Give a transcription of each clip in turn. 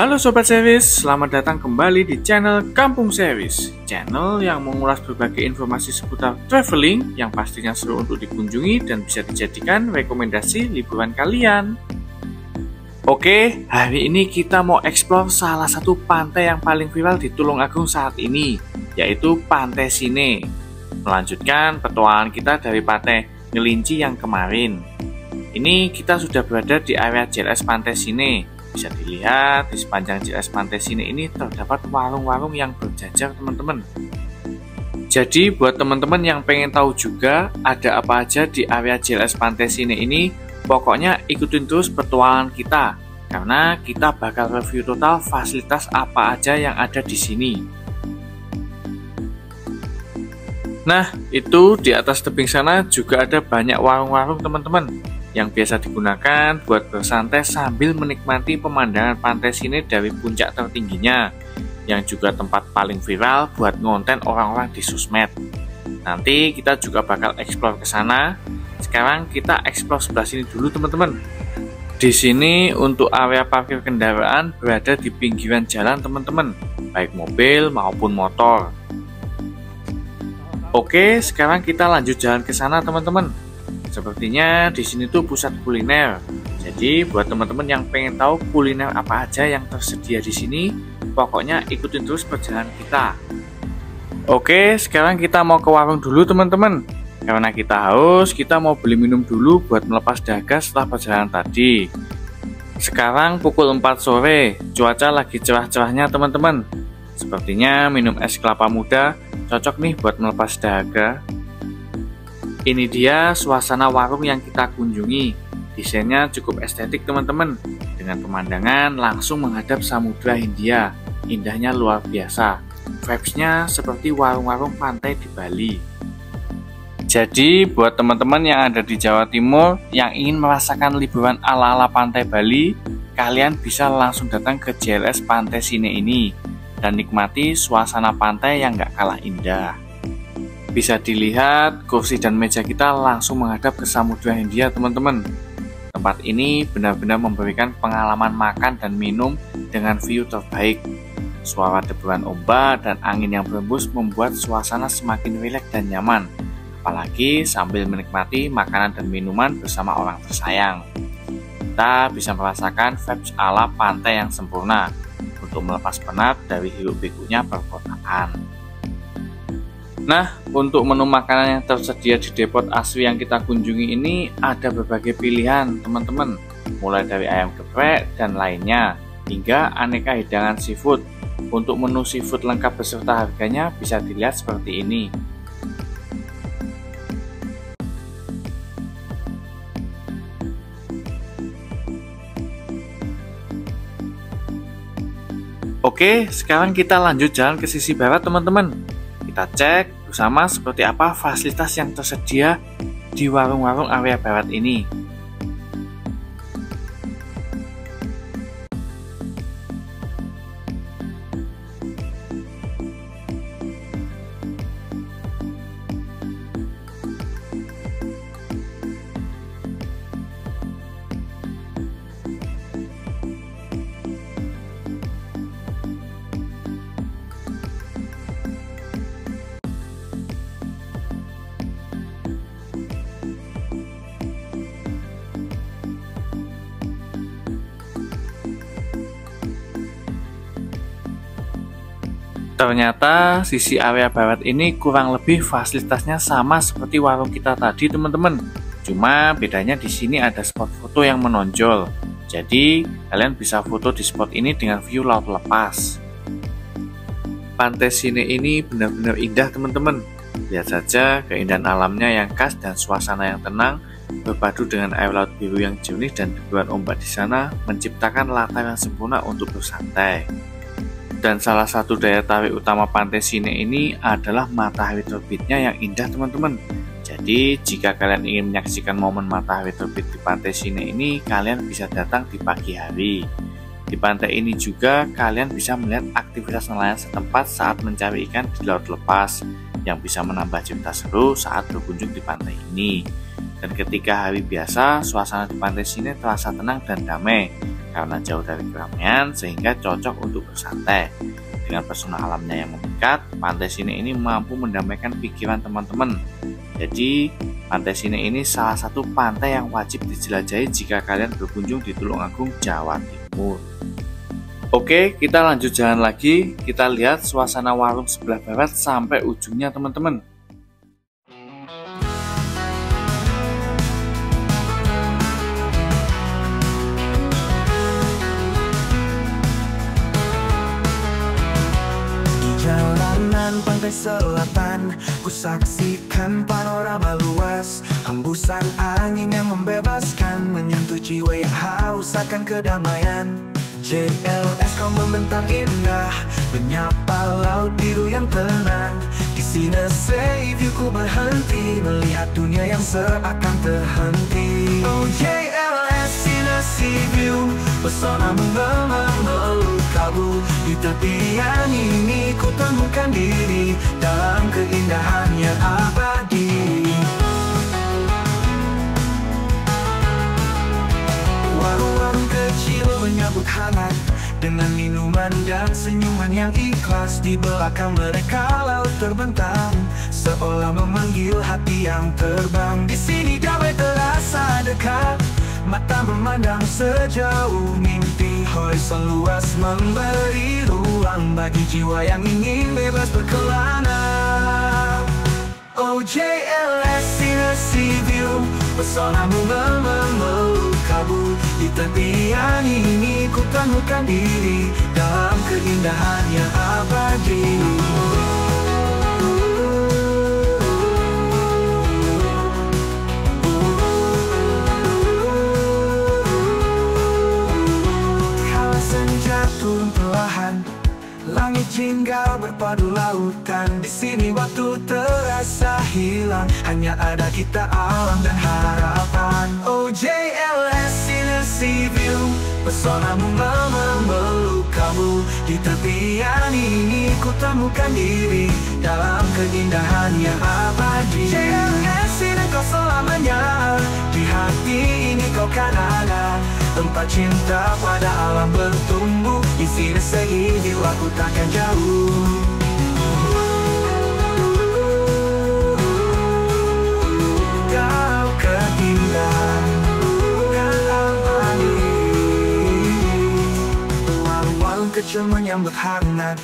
Halo Sobat Series, selamat datang kembali di channel Kampung Series, channel yang mengulas berbagai informasi seputar traveling yang pastinya seru untuk dikunjungi dan bisa dijadikan rekomendasi liburan kalian. Oke, hari ini kita mau explore salah satu pantai yang paling viral di Tulungagung saat ini, yaitu Pantai Sine. Melanjutkan petualangan kita dari Pantai Ngelinci yang kemarin. Ini kita sudah berada di area JLS Pantai Sine. Bisa dilihat di sepanjang JLS Pantai Sine ini terdapat warung-warung yang berjajar teman-teman. Jadi buat teman-teman yang pengen tahu juga ada apa aja di area JLS Pantai Sine ini, pokoknya ikutin terus petualangan kita karena kita bakal review total fasilitas apa aja yang ada di sini. Nah, itu di atas tebing sana juga ada banyak warung-warung teman-teman yang biasa digunakan buat bersantai sambil menikmati pemandangan Pantai Sine dari puncak tertingginya, yang juga tempat paling viral buat ngonten orang-orang di sosmed. Nanti kita juga bakal explore ke sana. Sekarang kita explore sebelah sini dulu teman-teman. Di sini untuk area parkir kendaraan berada di pinggiran jalan teman-teman, baik mobil maupun motor. Oke, sekarang kita lanjut jalan ke sana teman-teman. Sepertinya di sini tuh pusat kuliner. Jadi buat teman-teman yang pengen tahu kuliner apa aja yang tersedia di sini, pokoknya ikutin terus perjalanan kita. Oke, sekarang kita mau ke warung dulu teman-teman. Karena kita haus, kita mau beli minum dulu buat melepas dahaga setelah perjalanan tadi. Sekarang pukul 4 sore, cuaca lagi cerah-cerahnya teman-teman. Sepertinya minum es kelapa muda cocok nih buat melepas dahaga. Ini dia suasana warung yang kita kunjungi. Desainnya cukup estetik teman-teman, dengan pemandangan langsung menghadap Samudra Hindia. Indahnya luar biasa. Vibes-nya seperti warung-warung pantai di Bali. Jadi buat teman-teman yang ada di Jawa Timur yang ingin merasakan liburan ala-ala pantai Bali, kalian bisa langsung datang ke JLS Pantai Sine ini dan nikmati suasana pantai yang gak kalah indah. Bisa dilihat kursi dan meja kita langsung menghadap ke Samudra Hindia teman-teman. Tempat ini benar-benar memberikan pengalaman makan dan minum dengan view terbaik. Suara deburan ombak dan angin yang berembus membuat suasana semakin rileks dan nyaman. Apalagi sambil menikmati makanan dan minuman bersama orang tersayang. Kita bisa merasakan vibes ala pantai yang sempurna untuk melepas penat dari hiruk-pikuknya perkotaan. Nah, untuk menu makanan yang tersedia di depot asri yang kita kunjungi ini ada berbagai pilihan teman-teman, mulai dari ayam geprek dan lainnya, hingga aneka hidangan seafood. Untuk menu seafood lengkap beserta harganya bisa dilihat seperti ini. Oke, sekarang kita lanjut jalan ke sisi barat teman-teman. Kita cek bersama seperti apa fasilitas yang tersedia di warung-warung area barat ini. Ternyata sisi area barat ini kurang lebih fasilitasnya sama seperti warung kita tadi teman-teman. Cuma bedanya di sini ada spot foto yang menonjol. Jadi kalian bisa foto di spot ini dengan view laut lepas. Pantai Sine ini benar-benar indah teman-teman. Lihat saja keindahan alamnya yang khas dan suasana yang tenang berpadu dengan air laut biru yang jernih dan deburan ombak di sana menciptakan latar yang sempurna untuk bersantai. Dan salah satu daya tarik utama Pantai Sine ini adalah matahari terbitnya yang indah teman-teman. Jadi jika kalian ingin menyaksikan momen matahari terbit di Pantai Sine ini, kalian bisa datang di pagi hari. Di pantai ini juga kalian bisa melihat aktivitas nelayan setempat saat mencari ikan di laut lepas, yang bisa menambah cerita seru saat berkunjung di pantai ini. Dan ketika hari biasa, suasana di Pantai Sine terasa tenang dan damai karena jauh dari keramaian sehingga cocok untuk bersantai. Dengan pesona alamnya yang memikat, pantai Sine ini mampu mendamaikan pikiran teman-teman. Jadi, pantai Sine ini salah satu pantai yang wajib dijelajahi jika kalian berkunjung di Tulungagung, Jawa Timur. Oke, kita lanjut jalan lagi. Kita lihat suasana warung sebelah barat sampai ujungnya teman-teman. Jalanan pantai selatan, ku saksikan panorama luas, hembusan angin yang membebaskan, menyentuh jiwa yang haus akan kedamaian. JLS kau membentang indah, menyapa laut biru yang tenang. Di sini Sea View ku berhenti, melihat dunia yang seakan terhenti. Oh JLS Sine Sea View, pesonamu memeluk kalbu. Di tepian ini ku temukan diri, dalam keindahan yang abadi. Warung-warung kecil menyambut hangat, dengan minuman dan senyuman yang ikhlas. Di belakang mereka laut terbentang, seolah memanggil hati yang terbang. Di sini damai terasa dekat, mata memandang sejauh mimpi. Horizon luas memberi ruang bagi jiwa yang ingin bebas berkelana. Oh JLS Sine Sea View, pesonamu memeluk kalbu. Di tepian ini ku temukan diri, dalam keindahan yang abadi. Kala senja turun perlahan, langit jingga berpadu lautan. Di sini waktu terasa hilang, hanya ada kita, alam dan harapan. Oh JLS Sine Sea View, pesonamu memeluk kalbu. Di tepian ini ku temukan diri, dalam keindahan yang abadi. JLS Sine kau selamanya, di hati ini kau kan ada. Tempat cinta pada alam bertumbuh, di sini Sea View aku takkan jauh. Kau keindahan yang abadi. Warung-warung kecil menyambut hangat,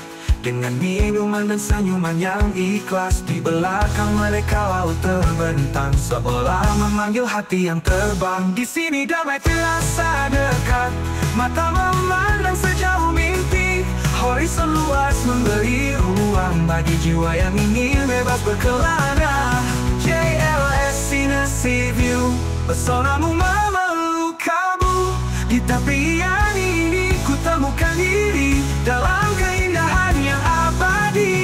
dengan minuman dan senyuman yang ikhlas. Di belakang mereka laut terbentang, seolah memanggil hati yang terbang. Di sini damai terasa dekat, mata memandang sejauh mimpi. Horizon luas memberi ruang bagi jiwa yang ingin bebas berkelana. JLS Sine Sea View, pesonamu memeluk kalbu. Di tepian ini ku temukan diri, dalam keindahan yang abadi.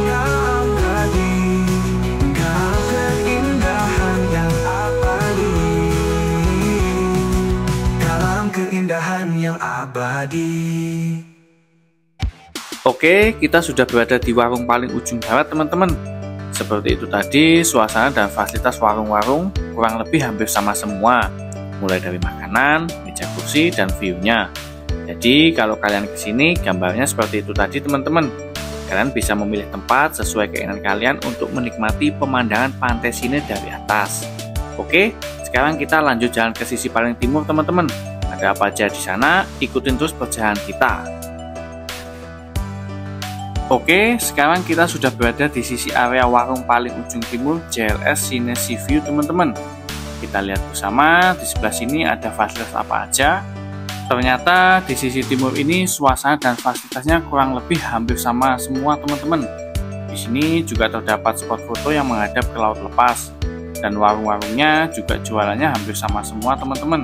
Dalam keindahan yang abadi. Dalam keindahan yang abadi. Oke, kita sudah berada di warung paling ujung barat teman-teman. Seperti itu tadi, suasana dan fasilitas warung-warung kurang lebih hampir sama semua, mulai dari makanan, meja kursi, dan view-nya. Jadi kalau kalian kesini, gambarnya seperti itu tadi teman-teman. Kalian bisa memilih tempat sesuai keinginan kalian untuk menikmati pemandangan pantai Sine dari atas. Oke, sekarang kita lanjut jalan ke sisi paling timur teman-teman. Ada apa aja di sana? Ikutin terus perjalanan kita. Oke, sekarang kita sudah berada di sisi area warung paling ujung timur JLS Sine Sea View teman-teman. Kita lihat bersama, di sebelah sini ada fasilitas apa aja. Ternyata di sisi timur ini suasana dan fasilitasnya kurang lebih hampir sama semua teman-teman. Di sini juga terdapat spot foto yang menghadap ke laut lepas. Dan warung-warungnya juga jualannya hampir sama semua teman-teman.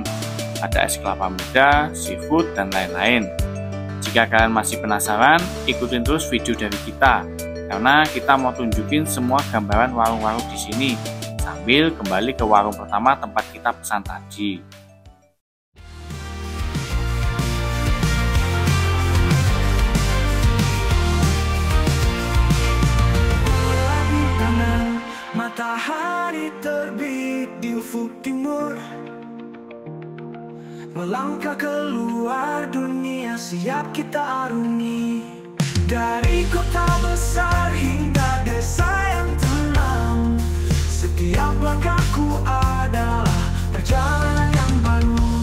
Ada es kelapa muda, seafood, dan lain-lain. Jika kalian masih penasaran, ikutin terus video dari kita, karena kita mau tunjukin semua gambaran warung-warung di sini, sambil kembali ke warung pertama tempat kita pesan tadi. Matahari terbit di ufuk timur, melangkah keluar dunia, siap kita arungi. Dari kota besar hingga desa yang tenang, setiap langkahku adalah perjalanan yang baru.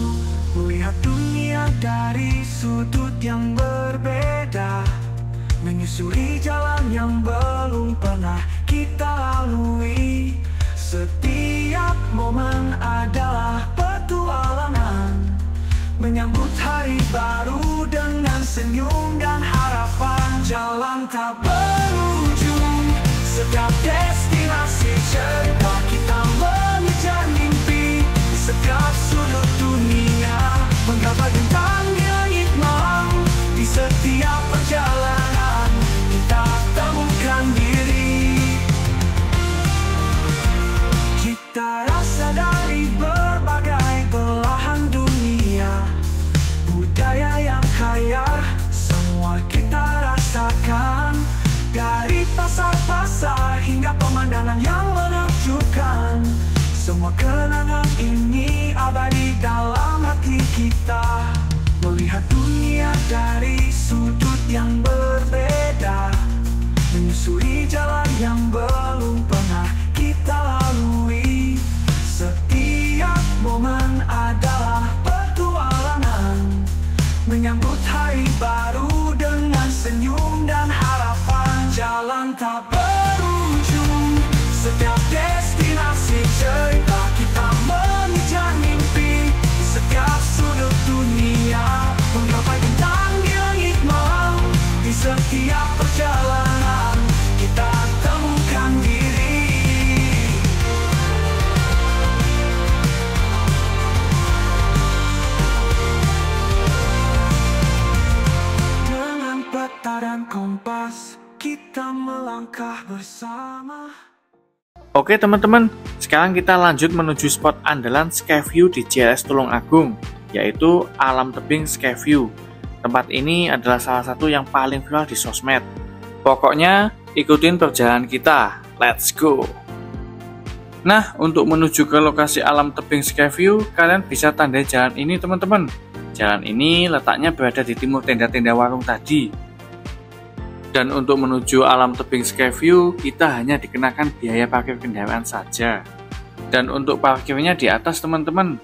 Melihat dunia dari sudut yang berbeda, menyusuri jalan yang belum pernah kita lalui. Setiap momen adalah petualangan, menyambut hari baru dengan senyum dan harapan. Jalan tak berujung, setiap destinasi cerita kita mengejar mimpi. Di setiap sudut dunia, menggapai bintang di langit malam. Di setiap perjalanan, kita temukan diri. Kita rasa dari berbagai belahan dunia, budaya yang kaya, semua kita rasakan. Dari pasar-pasar hingga pemandangan yang menakjubkan, semua kenangan ini abadi dalam hati kita. Melihat dunia dari sudut yang berbeda, menyusuri jalan yang belum pernah kita lalui. Setiap momen adalah petualangan, menyambut hari baru dengan senyum dan harapan. Jalan tak berujung, setiap destinasi cerita kita mengejar mimpi. Di setiap sudut dunia, menggapai bintang di langit malam. Di setiap perjalanan, kita temukan diri. Dengan peta dan kompas, kita melangkah bersama. Oke teman-teman, sekarang kita lanjut menuju spot andalan Skyview di JLS Tulungagung, yaitu Alam Tebing Skyview. Tempat ini adalah salah satu yang paling viral di sosmed. Pokoknya ikutin perjalanan kita, let's go! Nah, untuk menuju ke lokasi Alam Tebing Skyview, kalian bisa tandai jalan ini teman-teman. Jalan ini letaknya berada di timur tenda-tenda warung tadi. Dan untuk menuju Alam Tebing Skyview, kita hanya dikenakan biaya parkir kendaraan saja. Dan untuk parkirnya di atas teman-teman.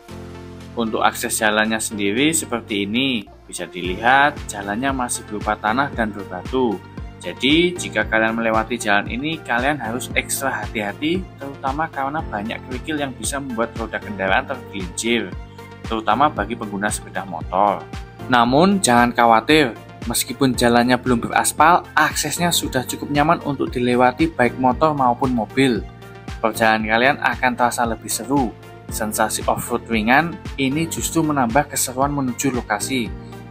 Untuk akses jalannya sendiri seperti ini. Bisa dilihat jalannya masih berupa tanah dan berbatu. Jadi jika kalian melewati jalan ini, kalian harus ekstra hati-hati, terutama karena banyak kerikil yang bisa membuat roda kendaraan tergelincir, terutama bagi pengguna sepeda motor. Namun jangan khawatir, meskipun jalannya belum beraspal, aksesnya sudah cukup nyaman untuk dilewati baik motor maupun mobil. Perjalanan kalian akan terasa lebih seru. Sensasi off-road ringan ini justru menambah keseruan menuju lokasi.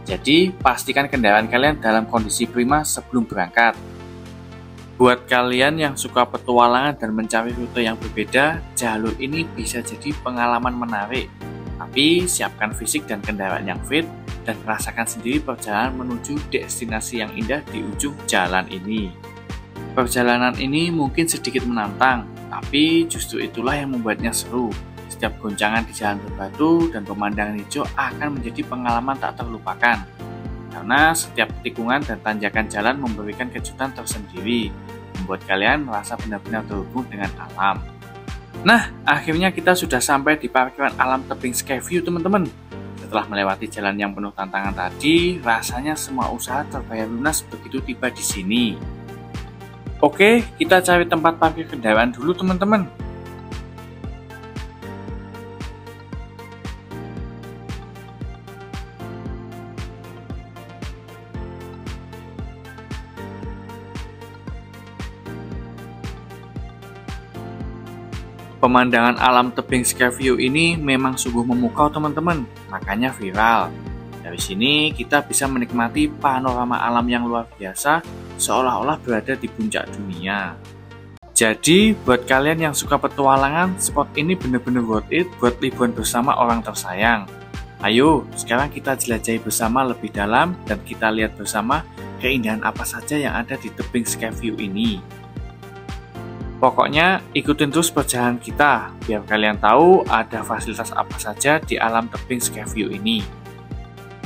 Jadi, pastikan kendaraan kalian dalam kondisi prima sebelum berangkat. Buat kalian yang suka petualangan dan mencari rute yang berbeda, jalur ini bisa jadi pengalaman menarik. Tapi, siapkan fisik dan kendaraan yang fit, dan rasakan sendiri perjalanan menuju destinasi yang indah di ujung jalan ini. Perjalanan ini mungkin sedikit menantang, tapi justru itulah yang membuatnya seru. Setiap goncangan di jalan berbatu dan pemandangan hijau akan menjadi pengalaman tak terlupakan. Karena setiap tikungan dan tanjakan jalan memberikan kejutan tersendiri, membuat kalian merasa benar-benar terhubung dengan alam. Nah, akhirnya kita sudah sampai di parkiran Alam Tebing Skyview teman-teman. Setelah melewati jalan yang penuh tantangan tadi, rasanya semua usaha terbayar lunas begitu tiba di sini. Oke, kita cari tempat parkir kendaraan dulu teman-teman. Pemandangan Alam Tebing Skyview ini memang sungguh memukau teman-teman, makanya viral. Dari sini kita bisa menikmati panorama alam yang luar biasa, seolah-olah berada di puncak dunia. Jadi, buat kalian yang suka petualangan, spot ini bener-bener worth it buat liburan bersama orang tersayang. Ayo, sekarang kita jelajahi bersama lebih dalam dan kita lihat bersama keindahan apa saja yang ada di tebing Skyview ini. Pokoknya ikutin terus perjalanan kita, biar kalian tahu ada fasilitas apa saja di alam tebing Skyview ini.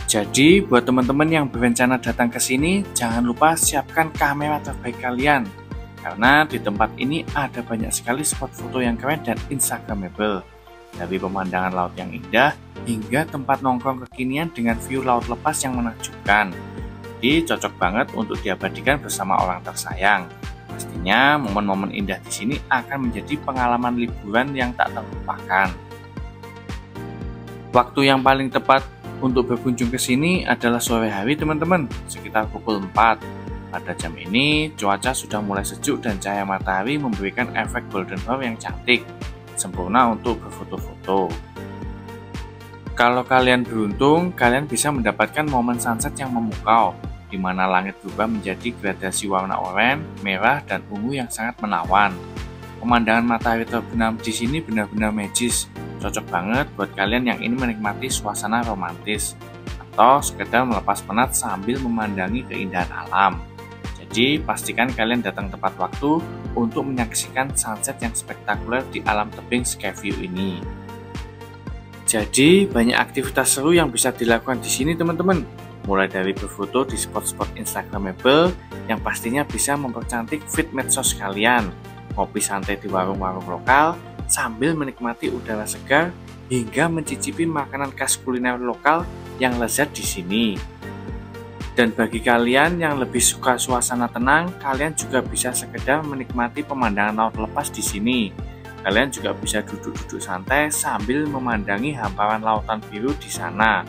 Jadi, buat teman-teman yang berencana datang ke sini, jangan lupa siapkan kamera terbaik kalian. Karena di tempat ini ada banyak sekali spot foto yang keren dan instagramable. Dari pemandangan laut yang indah, hingga tempat nongkrong kekinian dengan view laut lepas yang menakjubkan. Jadi, cocok banget untuk diabadikan bersama orang tersayang. Pastinya momen-momen indah di sini akan menjadi pengalaman liburan yang tak terlupakan. Waktu yang paling tepat untuk berkunjung ke sini adalah sore hari teman-teman, sekitar pukul 4. Pada jam ini cuaca sudah mulai sejuk dan cahaya matahari memberikan efek golden hour yang cantik, sempurna untuk berfoto-foto. Kalau kalian beruntung, kalian bisa mendapatkan momen sunset yang memukau, di mana langit berubah menjadi gradasi warna oranye, merah, dan ungu yang sangat menawan. Pemandangan matahari terbenam di sini benar-benar magis, cocok banget buat kalian yang ingin menikmati suasana romantis atau sekedar melepas penat sambil memandangi keindahan alam. Jadi pastikan kalian datang tepat waktu untuk menyaksikan sunset yang spektakuler di alam tebing Skyview ini. Jadi banyak aktivitas seru yang bisa dilakukan di sini teman-teman. Mulai dari berfoto di spot-spot instagramable yang pastinya bisa mempercantik feed medsos kalian, ngopi santai di warung-warung lokal sambil menikmati udara segar, hingga mencicipi makanan khas kuliner lokal yang lezat di sini. Dan bagi kalian yang lebih suka suasana tenang, kalian juga bisa sekedar menikmati pemandangan laut lepas di sini. Kalian juga bisa duduk-duduk santai sambil memandangi hamparan lautan biru di sana,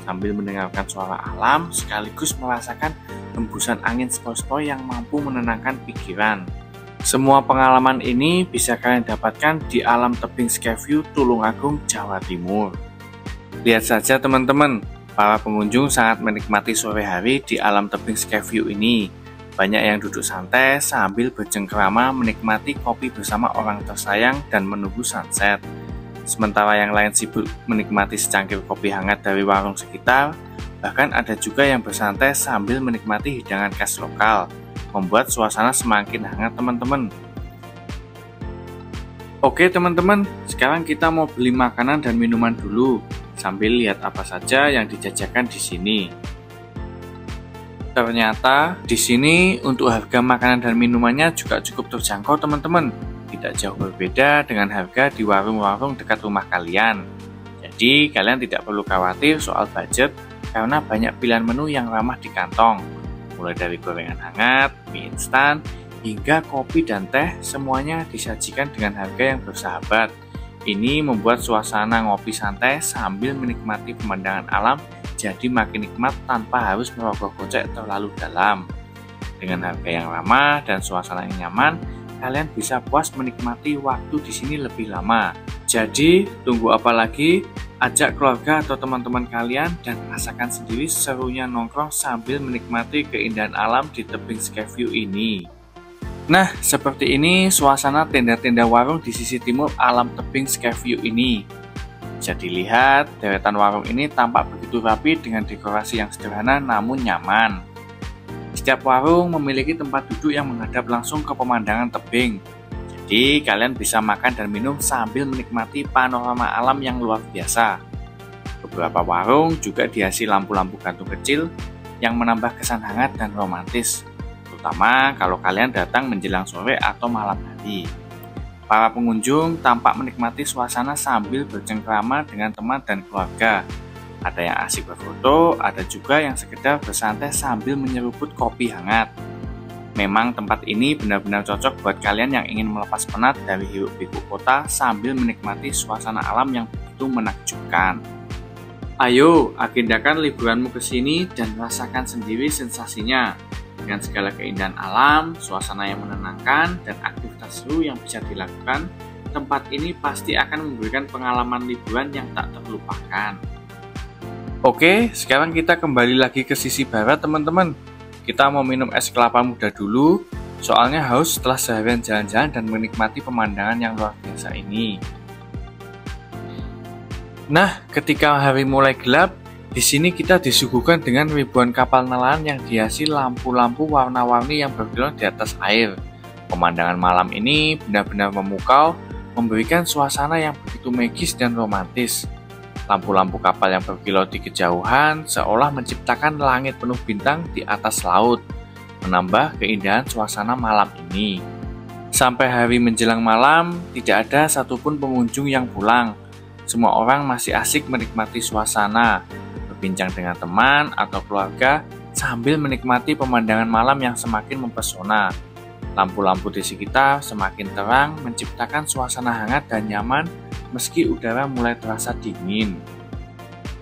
sambil mendengarkan suara alam sekaligus merasakan hembusan angin sepoi-sepoi yang mampu menenangkan pikiran. Semua pengalaman ini bisa kalian dapatkan di alam tebing Skyview Tulungagung, Jawa Timur. Lihat saja teman-teman, para pengunjung sangat menikmati sore hari di alam tebing Skyview ini. Banyak yang duduk santai sambil bercengkrama menikmati kopi bersama orang tersayang dan menunggu sunset. Sementara yang lain sibuk menikmati secangkir kopi hangat dari warung sekitar, bahkan ada juga yang bersantai sambil menikmati hidangan khas lokal, membuat suasana semakin hangat teman-teman. Oke teman-teman, sekarang kita mau beli makanan dan minuman dulu, sambil lihat apa saja yang dijajakan di sini. Ternyata di sini untuk harga makanan dan minumannya juga cukup terjangkau teman-teman. Tidak jauh berbeda dengan harga di warung-warung dekat rumah kalian. Jadi kalian tidak perlu khawatir soal budget karena banyak pilihan menu yang ramah di kantong. Mulai dari gorengan hangat, mie instan, hingga kopi dan teh, semuanya disajikan dengan harga yang bersahabat. Ini membuat suasana ngopi santai sambil menikmati pemandangan alam jadi makin nikmat tanpa harus merogoh kocek terlalu dalam. Dengan harga yang ramah dan suasana yang nyaman, kalian bisa puas menikmati waktu di sini lebih lama. Jadi, tunggu apa lagi? Ajak keluarga atau teman-teman kalian dan rasakan sendiri serunya nongkrong sambil menikmati keindahan alam di tebing Skyview ini. Nah, seperti ini suasana tenda-tenda warung di sisi timur alam tebing Skyview ini. Bisa dilihat, deretan warung ini tampak begitu rapi dengan dekorasi yang sederhana namun nyaman. Setiap warung memiliki tempat duduk yang menghadap langsung ke pemandangan tebing. Jadi kalian bisa makan dan minum sambil menikmati panorama alam yang luar biasa. Beberapa warung juga dihiasi lampu-lampu gantung kecil yang menambah kesan hangat dan romantis, terutama kalau kalian datang menjelang sore atau malam hari. Para pengunjung tampak menikmati suasana sambil bercengkrama dengan teman dan keluarga. Ada yang asik berfoto, ada juga yang sekedar bersantai sambil menyeruput kopi hangat. Memang tempat ini benar-benar cocok buat kalian yang ingin melepas penat dari hiruk-pikuk kota sambil menikmati suasana alam yang begitu menakjubkan. Ayo, agendakan liburanmu ke sini dan rasakan sendiri sensasinya. Dengan segala keindahan alam, suasana yang menenangkan, dan aktivitas seru yang bisa dilakukan, tempat ini pasti akan memberikan pengalaman liburan yang tak terlupakan. Oke, sekarang kita kembali lagi ke sisi barat teman-teman. Kita mau minum es kelapa muda dulu, soalnya haus setelah seharian jalan-jalan dan menikmati pemandangan yang luar biasa ini. Nah, ketika hari mulai gelap, di sini kita disuguhkan dengan ribuan kapal nelayan yang dihiasi lampu-lampu warna-warni yang berkilau di atas air. Pemandangan malam ini benar-benar memukau, memberikan suasana yang begitu magis dan romantis. Lampu-lampu kapal yang berkilau di kejauhan seolah menciptakan langit penuh bintang di atas laut, menambah keindahan suasana malam ini. Sampai hari menjelang malam, tidak ada satupun pengunjung yang pulang. Semua orang masih asik menikmati suasana, berbincang dengan teman atau keluarga sambil menikmati pemandangan malam yang semakin mempesona. Lampu-lampu di sekitar semakin terang, menciptakan suasana hangat dan nyaman meski udara mulai terasa dingin.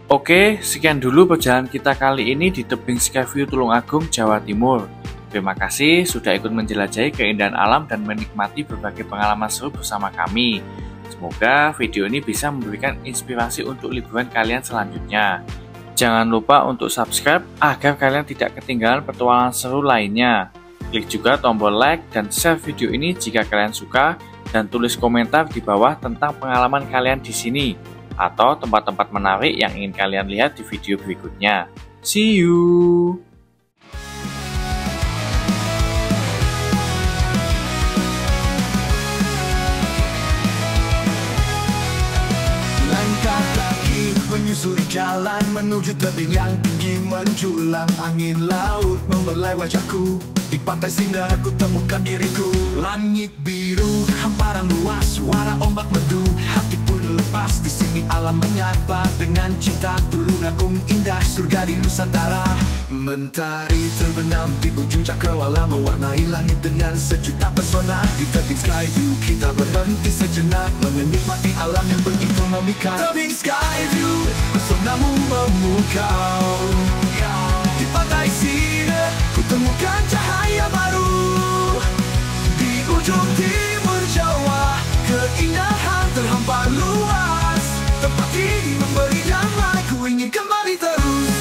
Oke, sekian dulu perjalanan kita kali ini di tebing Skyview Tulungagung, Jawa Timur. Terima kasih sudah ikut menjelajahi keindahan alam dan menikmati berbagai pengalaman seru bersama kami. Semoga video ini bisa memberikan inspirasi untuk liburan kalian selanjutnya. Jangan lupa untuk subscribe agar kalian tidak ketinggalan petualangan seru lainnya. Klik juga tombol like dan share video ini jika kalian suka, dan tulis komentar di bawah tentang pengalaman kalian di sini atau tempat-tempat menarik yang ingin kalian lihat di video berikutnya. See you! Langkah kaki menyusuri jalan menuju tebing yang tinggi menjulang. Angin laut membelai wajahku, di pantai singgah aku temukan diriku. Langit biru, hamparan luas, suara ombak merdu, hati pun lepas. Di sini alam menyapa dengan cinta. Tulungagung indah, surga di Nusantara. Mentari terbenam di ujung cakrawala, mewarnai langit dengan sejuta pesona. Di tebing Skyview kita berhenti sejenak, menikmati alam yang begitu memikat. Tebing Skyview, pesonamu memukau. Di pantai singgah ku temukan cahaya baru. Di ujung timur Jawa, keindahan terhampar luas. Tempat ini memberi damai, ku ingin kembali terus.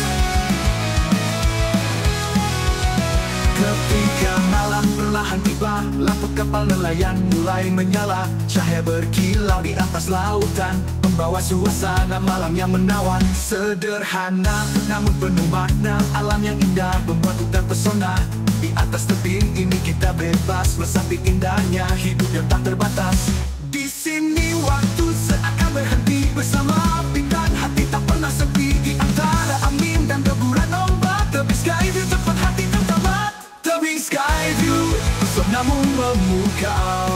Ketika malam perlahan tiba, lampu kapal nelayan mulai menyala. Cahaya berkilau di atas lautan, membawa suasana malam yang menawan. Sederhana namun penuh makna, alam yang indah membuatku terpesona. Di atas tebing ini kita bebas meresapi indahnya hidup yang tak terbatas. Di sini waktu seakan berhenti bersama bintang, hati tak pernah sepi di antara angin dan deburan ombak. Tebing Skyview tempat hati tertabat. Tebing Skyview, pesonamu memukau.